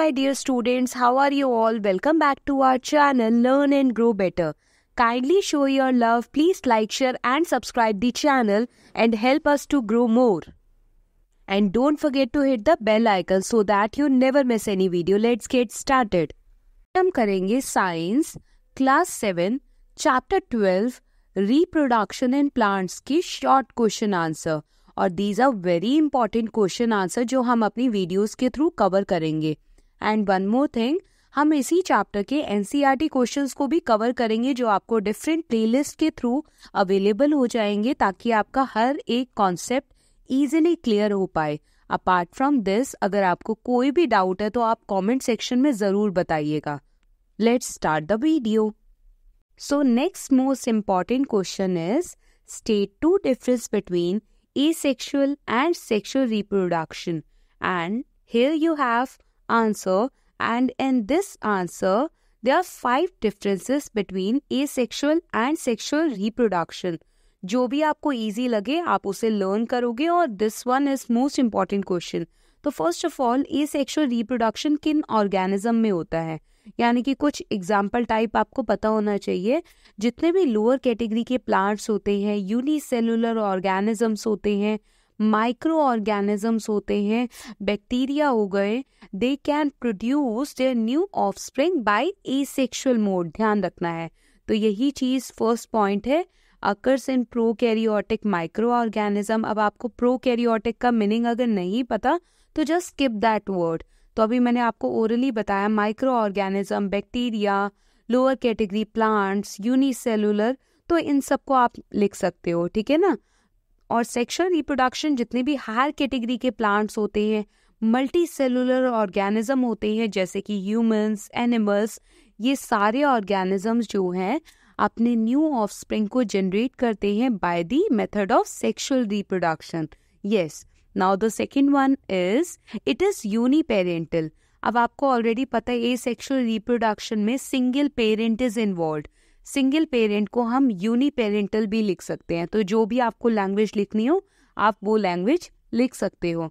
my dear students, how are you all? Welcome back to our channel Learn and Grow Better. Kindly show your love, please like, share and subscribe the channel and help us to grow more. And don't forget to hit the bell icon so that you never miss any video. Let's get started. हम करेंगे science class 7 chapter 12 reproduction in plants की short question answer और these are very important question answer जो हम अपनी videos के through cover करेंगे. And one more thing, हम इसी चैप्टर के एनसीईआरटी क्वेश्चंस को भी कवर करेंगे जो आपको डिफरेंट प्लेलिस्ट के थ्रू अवेलेबल हो जाएंगे ताकि आपका हर एक कॉन्सेप्ट इजीली क्लियर हो पाए. अपार्ट फ्रॉम दिस, अगर आपको कोई भी डाउट है तो आप कमेंट सेक्शन में ज़रूर बताइएगा. Let's start the video. So next most important question is state two difference between asexual and sexual reproduction, and here you have answer, and in this answer there are 5 differences between asexual and sexual reproduction. जो भी आपको easy लगे आप उसे learn करोगे और this one is most important question. तो first of all, asexual reproduction किन ऑर्गेनिज्म में होता है, यानी कि कुछ एग्जाम्पल टाइप आपको पता होना चाहिए. जितने भी लोअर कैटेगरी के प्लांट्स होते हैं, यूनिसेलुलर ऑर्गेनिजम्स होते हैं, माइक्रो ऑर्गेनिजम्स होते हैं, बैक्टीरिया हो गए, they can produce their new offspring by asexual mode. ध्यान रखना है. तो यही चीज फर्स्ट पॉइंट है. Occurs in prokaryotic micro organism. अब आपको प्रोकैरियोटिक का मीनिंग अगर नहीं पता तो जस्ट स्किप दैट वर्ड. तो अभी मैंने आपको ओरली बताया micro organism, bacteria, lower category plants, unicellular, तो इन सबको आप लिख सकते हो, ठीक है ना. और सेक्सुअल रिप्रोडक्शन जितने भी हायर कैटेगरी के प्लांट्स होते हैं, मल्टी सेलुलर ऑर्गेनिज्म होते हैं जैसे कि ह्यूमंस, एनिमल्स, ये सारे ऑर्गेनिजम्स जो हैं अपने न्यू ऑफस्प्रिंग को जनरेट करते हैं by the method of sexual reproduction. Yes. Now the second one is it is uniparental. अब आपको ऑलरेडी पता है एसेक्सुअल रिप्रोडक्शन में single parent is involved. Single parent को हम यूनिपेरेंटल भी लिख सकते हैं. तो जो भी आपको लैंग्वेज लिखनी हो आप वो लैंग्वेज लिख सकते हो.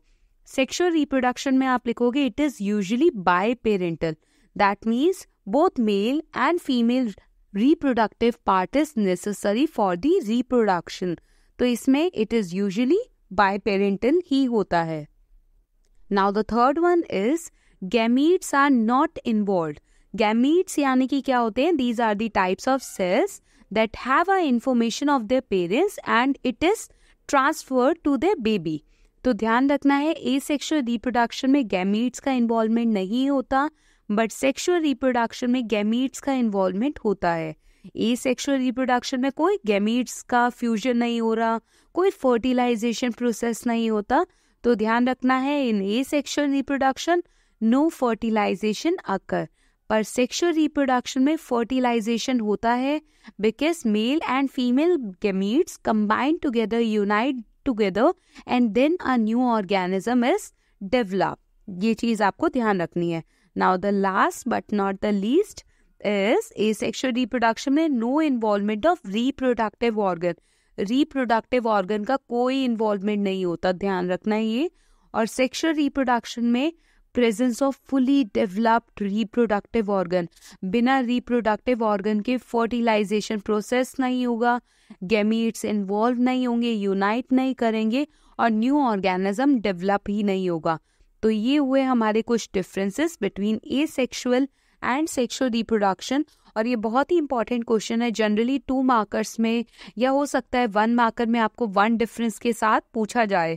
सेक्सुअल रिप्रोडक्शन में आप लिखोगे it is usually by parental. That means both male and female reproductive part is necessary for the reproduction. तो इसमें it is usually biparental ही होता है. Now the third one is gametes are not involved. Gametes यानी कि क्या होते हैं? These are the types of cells that have a information of their parents and it is transferred to their baby. तो ध्यान रखना है asexual reproduction में gametes का involvement नहीं होता, बट सेक्सुअल रिप्रोडक्शन में गैमीट्स का इन्वॉल्वमेंट होता है. एसेक्सुअल रिप्रोडक्शन में कोई गैमीट्स का फ्यूजन नहीं हो रहा, कोई फर्टिलाइजेशन प्रोसेस नहीं होता. तो ध्यान रखना है in asexual reproduction no fertilization occur. पर सेक्सुअल रिप्रोडक्शन में फर्टिलाइजेशन होता है because male and female gametes combine together, unite together and then a new organism is develop. ये चीज आपको ध्यान रखनी है. Now the last but not the least is asexual reproduction में no involvement of reproductive organ. Reproductive organ का कोई involvement नहीं होता, ध्यान रखना है ये. और sexual reproduction में presence of fully developed reproductive organ. बिना reproductive organ के fertilization process नहीं होगा, gametes involve नहीं होंगे, unite नहीं करेंगे और new organism develop ही नहीं होगा. तो ये हुए हमारे कुछ differences between asexual and sexual reproduction. और ये बहुत ही इंपॉर्टेंट क्वेश्चन है. जनरली 2 मार्कर्स में या हो सकता है 1 मार्कर में आपको 1 डिफरेंस के साथ पूछा जाए.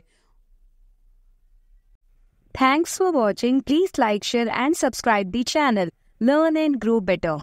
Thanks for watching. Please like, share and subscribe the channel. Learn and grow better.